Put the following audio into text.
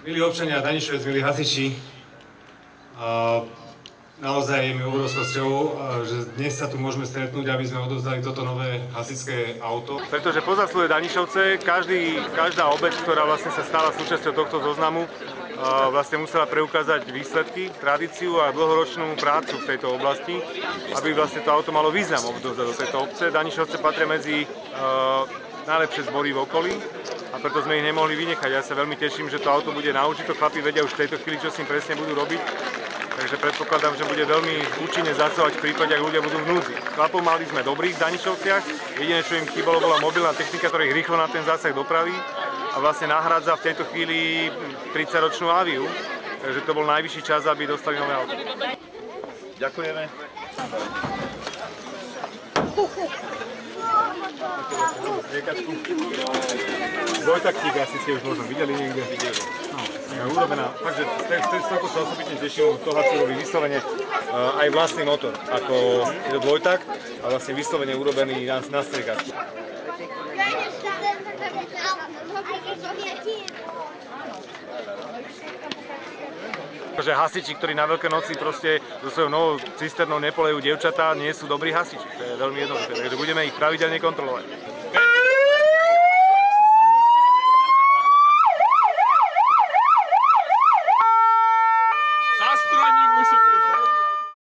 Milí občania Danišovec, milí hasiči, naozaj je mi obrovskou cťou, že dnes sa tu môžeme stretnúť, aby sme odovzdali toto nové hasičské auto. Pretože po zásluhe Danišovce každá obec, ktorá vlastne sa stala súčasťou tohto zoznamu, vlastne musela preukázať výsledky, tradíciu a dlhoročnú prácu v tejto oblasti, aby vlastne to auto malo význam odovzdať do tejto obce. Danišovce patria medzi najlepšie zbory v okolí a preto sme ich nemohli vynechať. Ja sa veľmi teším, že to auto bude na úžitok. Chlapi vedia už v tejto chvíli, čo s ním presne budú robiť. Takže predpokladám, že bude veľmi účinne zasahovať v prípade, ak ľudia budú v núdzi. Chlapov mali sme dobrých v Danišovciach. Jediné, čo im chýbalo, bola mobilná technika, ktorá ich rýchlo na ten zásah dopraví a vlastne nahrádza v tejto chvíli 30-ročnú Aviu. Takže to bol najvyšší čas, aby dostali nové auto. Ďakujeme. Dvojtaktík asi ste už možno videli niekde. No, urobená. Takže z toho sa osobitne teším, toho robí vyslovene aj vlastný motor, ako je to dvojtakt a vlastne vyslovene urobený na striekačku. Že hasiči, ktorí na Veľké noci proste so svojou novou cisternou nepolejú dievčatá, nie sú dobrí hasiči. To je veľmi jednoduché, takže budeme ich pravidelne kontrolovať. Zastrójnik musí